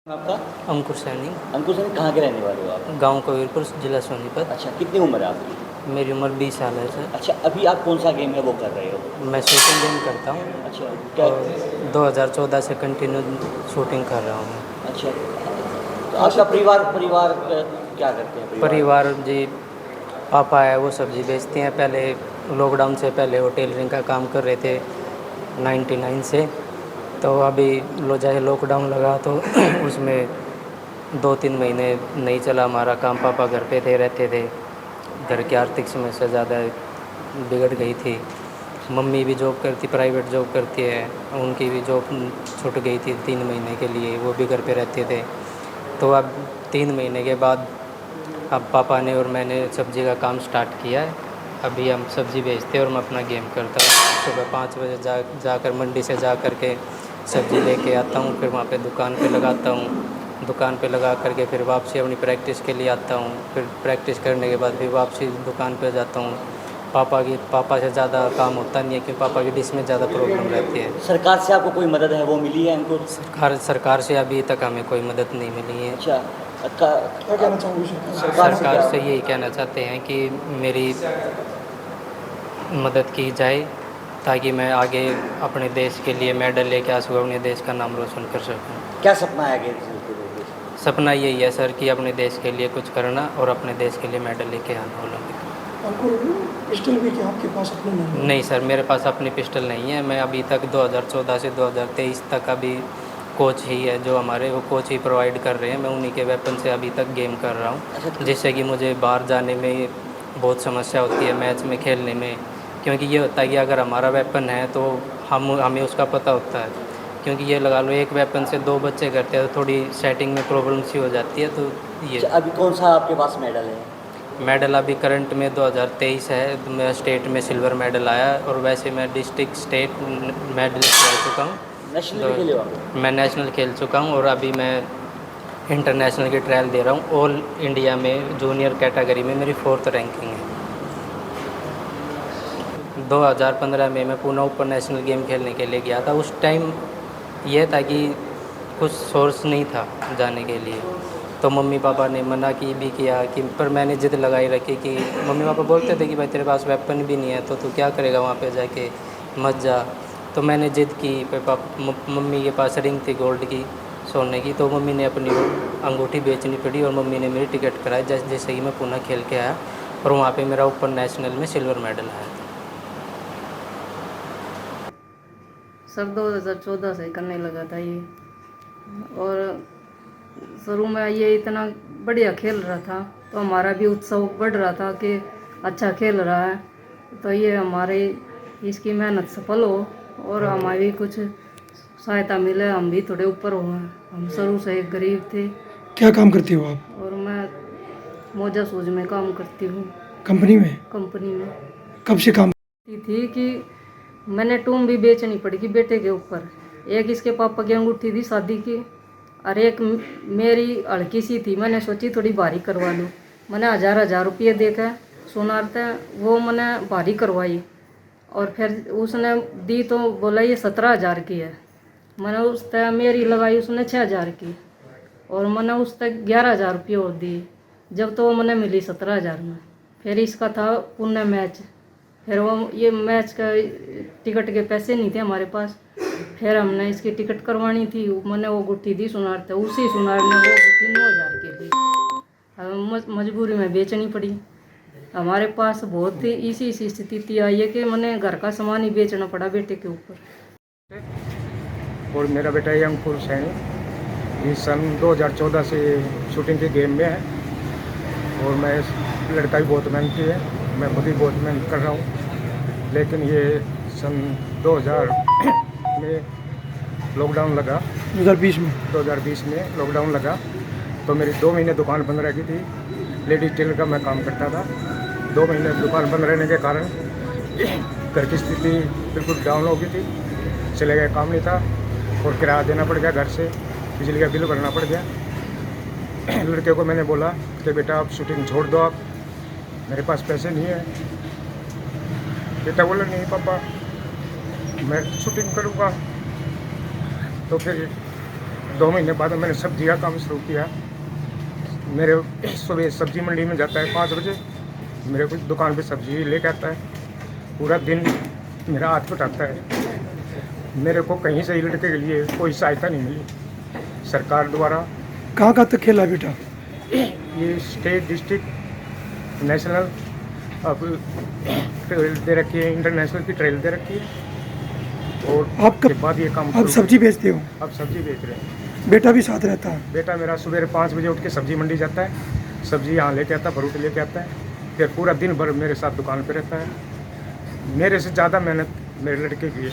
आपका? अंकुर सैनी। अंकुर सर कहाँ के रहने वाले हो आप? गांव कबीरपुर, जिला सोनीपत। अच्छा, कितनी उम्र है आपकी? मेरी उम्र 20 साल है सर। अच्छा, अभी आप कौन सा गेम है वो कर रहे हो? मैं शूटिंग गेम करता हूँ अच्छा, क्या? और 2014 से कंटिन्यू शूटिंग कर रहा हूँ मैं। अच्छा, तो आपका परिवार परिवार क्या करते हैं परिवार जी, पापा है वो सब्ज़ी बेचते हैं। पहले लॉकडाउन से पहले वो टेलरिंग का काम कर रहे थे 99 से। तो अभी जैसे लॉकडाउन लगा तो उसमें 2-3 महीने नहीं चला हमारा काम। पापा घर पे थे, रहते थे। घर की आर्थिक समस्या ज़्यादा बिगड़ गई थी। मम्मी भी जॉब करती, प्राइवेट जॉब करती है, उनकी भी जॉब छूट गई थी 3 महीने के लिए, वो भी घर पे रहते थे। तो अब 3 महीने के बाद अब पापा ने और मैंने सब्ज़ी का काम स्टार्ट किया है। अभी हम सब्ज़ी बेचते हैं और मैं अपना गेम करता हूँ। सुबह 5 बजे जाकर मंडी से जा कर के सब्ज़ी लेके आता हूँ, फिर वहाँ पे दुकान पे लगाता हूँ। दुकान पे लगा करके फिर वापसी अपनी प्रैक्टिस के लिए आता हूँ। फिर प्रैक्टिस करने के बाद फिर वापसी दुकान पे जाता हूँ। पापा से ज़्यादा काम होता नहीं है क्योंकि पापा की डिश में ज़्यादा प्रॉब्लम रहती है। सरकार से आपको कोई मदद है वो मिली है अंकुर? सरकार से अभी तक हमें कोई मदद नहीं मिली है। अच्छा, क्या कहना चाहोगे सरकार से यही कहना चाहते हैं कि मेरी मदद की जाए ताकि मैं आगे अपने देश के लिए मेडल लेके आ सकूँ, अपने देश का नाम रोशन कर सकूँ। क्या सपना है आगे चलते हुए? सपना यही है सर कि अपने देश के लिए कुछ करना और अपने देश के लिए मेडल लेके आना ओलंपिक। अंकुर, पिस्टल भी क्या आपके पास अपने नहीं? नहीं सर, मेरे पास अपनी पिस्टल नहीं है। मैं अभी तक 2014 से 2023 तक अभी कोच ही है जो हमारे, वो कोच ही प्रोवाइड कर रहे हैं। मैं उन्हीं के वेपन से अभी तक गेम कर रहा हूँ, जिससे कि मुझे बाहर जाने में बहुत समस्या होती है, मैच में खेलने में। क्योंकि ये होता है कि अगर हमारा वेपन है तो हमें उसका पता होता है। क्योंकि ये लगा लो एक वेपन से 2 बच्चे करते हैं तो थोड़ी सेटिंग में प्रॉब्लम सी हो जाती है। तो ये अच्छा, अभी कौन सा आपके पास मेडल है? मेडल अभी करंट में 2023 है। तो मेरा स्टेट में सिल्वर मेडल आया और वैसे मैं डिस्ट्रिक्ट स्टेट मेडलिस्ट रह चुका हूँ। नेशनल भी खेले हो आप? मैं नेशनल खेल चुका हूँ और अभी मैं इंटरनेशनल की ट्रायल दे रहा हूँ। ऑल इंडिया में जूनियर कैटेगरी में मेरी 4th रैंकिंग है। 2015 में मैं पुणे ओपन नेशनल गेम खेलने के लिए गया था। उस टाइम यह था कि कुछ सोर्स नहीं था जाने के लिए, तो मम्मी पापा ने मना भी किया कि, पर मैंने ज़िद लगाई रखी कि मम्मी पापा बोलते थे कि भाई तेरे पास वेपन भी नहीं है तो तू क्या करेगा वहाँ पे जाके, मत जा। तो मैंने ज़िद की। मम्मी के पास रिंग थी गोल्ड की, सोने की, तो मम्मी ने अपनी अंगूठी बेचनी पड़ी और मम्मी ने मेरी टिकट कराई, जैसे कि मैं पुणे खेल के आया और वहाँ पे मेरा ओपन नेशनल में सिल्वर मेडल आया था। सर 2014 से करने लगा था ये, और शुरू में ये इतना बढ़िया खेल रहा था तो हमारा भी उत्सव बढ़ रहा था कि अच्छा खेल रहा है, तो ये हमारे इसकी मेहनत सफल हो और हमारी कुछ सहायता मिले, हम भी थोड़े ऊपर हो। हम शुरू से गरीब थे। क्या काम करती हो आप? और मैं मोजा सूज में काम करती हूँ। कंपनी में? कंपनी में कब से काम? थी कि मैंने टूम भी बेचनी पड़ेगी बेटे के ऊपर। एक इसके पापा की अंगूठी थी शादी की, और एक मेरी हल्की सी थी, मैंने सोची थोड़ी भारी करवा लूँ। मैंने 1000 रुपये देकर सुनारते वो मैंने भारी करवाई, और फिर उसने दी तो बोला ये 17,000 की है। मैंने उस तक मेरी लगाई उसने 6,000 की, और मैंने उस तक 11,000 रुपये और दिए, जब तो वो मैंने मिली 17,000 में। फिर इसका था पुणे मैच, फिर वो ये मैच का टिकट के पैसे नहीं थे हमारे पास, फिर हमने इसकी टिकट करवानी थी। मैंने वो गुट्ठी दी सुनार, तो उसी सुनार ने वो गुट्ठी 9,000 की दी। हमें मजबूरी में बेचनी पड़ी। हमारे पास बहुत ही इसी स्थिति आई है कि मैंने घर का सामान ही बेचना पड़ा बेटे के ऊपर। और मेरा बेटा है अंकुर सैनी, इस सन 2014 से शूटिंग के गेम में है, और मैं लड़का भी बहुत मेहनती है, मैं खुद ही बहुत मेहनत कर रहा हूँ। लेकिन ये सन 2000 में लॉकडाउन लगा, 2020 में लॉकडाउन लगा, तो मेरी 2 महीने दुकान बंद रह गई थी। लेडीज टेलर का मैं काम करता था। 2 महीने दुकान बंद रहने के कारण घर की स्थिति बिल्कुल डाउन हो गई थी, चले गए, काम नहीं था, और किराया देना पड़ गया, घर से बिजली का बिल भरना पड़ गया। लड़के को मैंने बोला कि बेटा आप शूटिंग छोड़ दो, आप, मेरे पास पैसे नहीं है। बेटा बोला नहीं पापा मैं शूटिंग करूँगा। तो फिर 2 महीने बाद मैंने सब्जी का काम शुरू किया। मेरे सुबह सब्जी मंडी में जाता है 5 बजे, मेरे को दुकान पे सब्जी लेके आता है। पूरा दिन मेरा हाथ बटाता है। मेरे को कहीं से लड़के के लिए कोई सहायता नहीं मिली सरकार द्वारा। कहाँ तक खेला बेटा? ये स्टेट, डिस्ट्रिक्ट, नेशनल, अब ट्रेल दे रखी है, इंटरनेशनल की ट्रेल दे रखी है। और आप कब के बाद ये काम आप शुरू सब्जी बेचते हो? अब सब्जी बेच रहे हैं। बेटा भी साथ रहता है? बेटा मेरा सुबह 5 बजे उठ के सब्जी मंडी जाता है, सब्जी यहाँ लेके आता है, फ्रूट लेके आता है, फिर पूरा दिन भर मेरे साथ दुकान पे रहता है। मेरे से ज़्यादा मेहनत मेरे लड़के की है।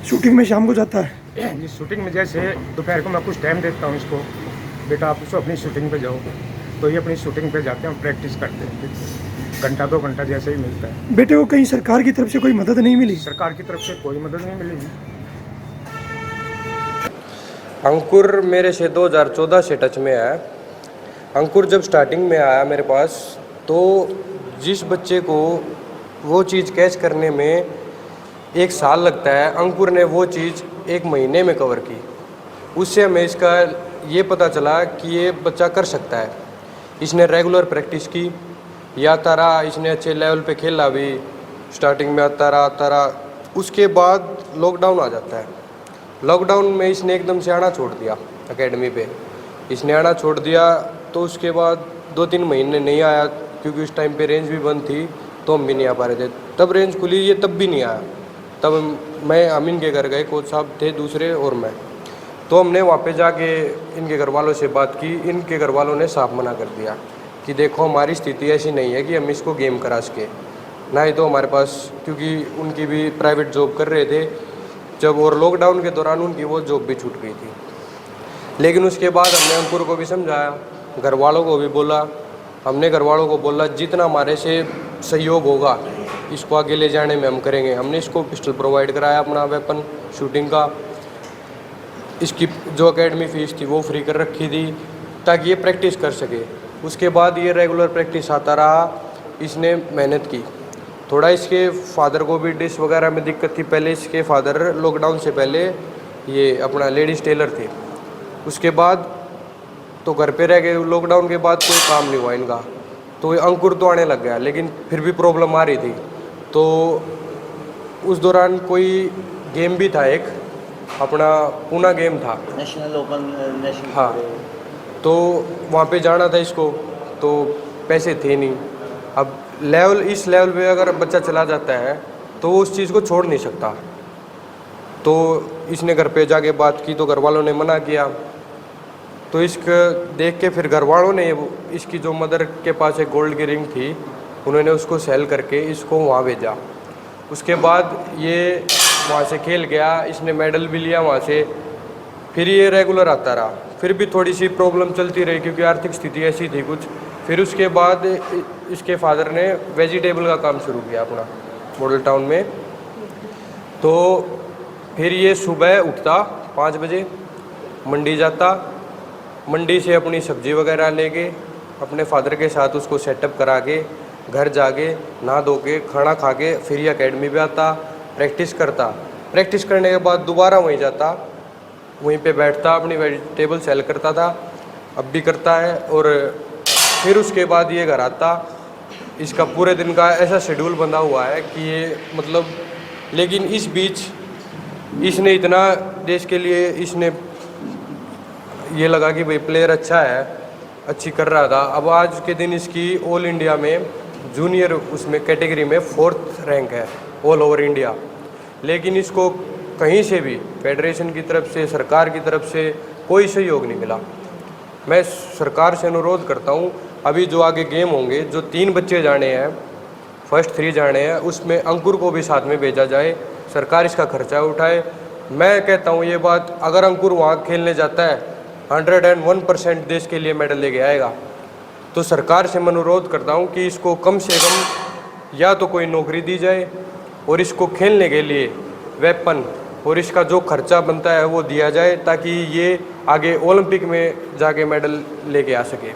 शूटिंग में शाम को जाता है? ये शूटिंग में जैसे दोपहर को मैं कुछ टाइम देता हूँ इसको, बेटा आप इसको अपनी शूटिंग पे जाओ, तो ये अपनी शूटिंग पे जाते हैं, प्रैक्टिस करते हैं, घंटा 2 घंटा जैसे ही मिलता है। बेटे को कहीं सरकार की तरफ से कोई मदद नहीं मिली? सरकार की तरफ से कोई मदद नहीं मिलेगी। अंकुर मेरे से 2014 से टच में है। अंकुर जब स्टार्टिंग में आया मेरे पास, तो जिस बच्चे को वो चीज़ कैच करने में 1 साल लगता है, अंकुर ने वो चीज़ 1 महीने में कवर की। उससे हमें इसका ये पता चला कि ये बच्चा कर सकता है। इसने रेगुलर प्रैक्टिस की, या आता रहा, इसने अच्छे लेवल पे खेला भी, स्टार्टिंग में आता रहा। उसके बाद लॉकडाउन आ जाता है। लॉकडाउन में इसने एकदम से आना छोड़ दिया एकेडमी पे। इसने आना छोड़ दिया तो उसके बाद 2-3 महीने नहीं आया, क्योंकि उस टाइम पे रेंज भी बंद थी, तो हम भी नहीं आ पा रहे थे। तब रेंज खुली, ये तब भी नहीं आया। तब मैं अमीन के घर गए, कोच साहब थे दूसरे और मैं, तो हमने वहाँ पे जाके इनके घर वालों से बात की। इनके घर वालों ने साफ मना कर दिया कि देखो हमारी स्थिति ऐसी नहीं है कि हम इसको गेम करा सके, ना ही तो हमारे पास, क्योंकि उनकी भी प्राइवेट जॉब कर रहे थे जब, और लॉकडाउन के दौरान उनकी वो जॉब भी छूट गई थी। लेकिन उसके बाद हमने अंकुर को भी समझाया, घर वालों को भी बोला। हमने घर वालों को बोला जितना हमारे से सहयोग होगा इसको आगे ले जाने में हम करेंगे। हमने इसको पिस्टल प्रोवाइड कराया, अपना वेपन शूटिंग का। इसकी जो एकेडमी फ़ीस थी वो फ्री कर रखी थी ताकि ये प्रैक्टिस कर सके। उसके बाद ये रेगुलर प्रैक्टिस आता रहा, इसने मेहनत की। थोड़ा इसके फादर को भी डिश वगैरह में दिक्कत थी। पहले इसके फादर लॉकडाउन से पहले ये अपना लेडीज़ टेलर थे, उसके बाद तो घर पे रह गए। लॉकडाउन के बाद कोई काम नहीं हुआ इनका, तो अंकुर तो आने लग गया, लेकिन फिर भी प्रॉब्लम आ रही थी। तो उस दौरान कोई गेम भी था, एक अपना पूना गेम था, नेशनल ओपन, नेशनल। हाँ, तो वहाँ पे जाना था इसको, तो पैसे थे नहीं। अब इस लेवल पे अगर बच्चा चला जाता है तो वो उस चीज़ को छोड़ नहीं सकता। तो इसने घर पे जाके बात की तो घर वालों ने मना किया। तो इसको देख के फिर घर वालों ने इसकी जो मदर के पास एक गोल्ड की रिंग थी, उन्होंने उसको सेल करके इसको वहाँ भेजा। उसके बाद ये वहाँ से खेल गया, इसने मेडल भी लिया वहाँ से। फिर ये रेगुलर आता रहा, फिर भी थोड़ी सी प्रॉब्लम चलती रही क्योंकि आर्थिक स्थिति ऐसी थी कुछ। फिर उसके बाद इसके फादर ने वेजिटेबल का काम शुरू किया अपना मॉडल टाउन में। तो फिर ये सुबह उठता 5 बजे, मंडी जाता, मंडी से अपनी सब्जी वगैरह लेके अपने फादर के साथ उसको सेटअप करा के घर जाके नहा धो के खाना खा के फिर ये अकेडमी पे आता, प्रैक्टिस करता। प्रैक्टिस करने के बाद दोबारा वहीं जाता, वहीं पे बैठता, अपनी वेजिटेबल सेल करता था, अब भी करता है। और फिर उसके बाद ये घर आता। इसका पूरे दिन का ऐसा शेड्यूल बंधा हुआ है कि ये मतलब, लेकिन इस बीच इसने इतना देश के लिए इसने ये लगा कि भाई प्लेयर अच्छा है, अच्छी कर रहा था। अब आज के दिन इसकी ऑल इंडिया में जूनियर उसमें कैटेगरी में 4th रैंक है ऑल ओवर इंडिया। लेकिन इसको कहीं से भी फेडरेशन की तरफ से, सरकार की तरफ से कोई सहयोग नहीं मिला। मैं सरकार से अनुरोध करता हूँ, अभी जो आगे गेम होंगे, जो 3 बच्चे जाने हैं, फर्स्ट 3 जाने हैं, उसमें अंकुर को भी साथ में भेजा जाए, सरकार इसका खर्चा उठाए। मैं कहता हूँ ये बात, अगर अंकुर वहाँ खेलने जाता है 101% देश के लिए मेडल लेके आएगा। तो सरकार से मैं अनुरोध करता हूँ कि इसको कम से कम या तो कोई नौकरी दी जाए और इसको खेलने के लिए वेपन और इसका जो खर्चा बनता है वो दिया जाए, ताकि ये आगे ओलंपिक में जाके मेडल लेके आ सके।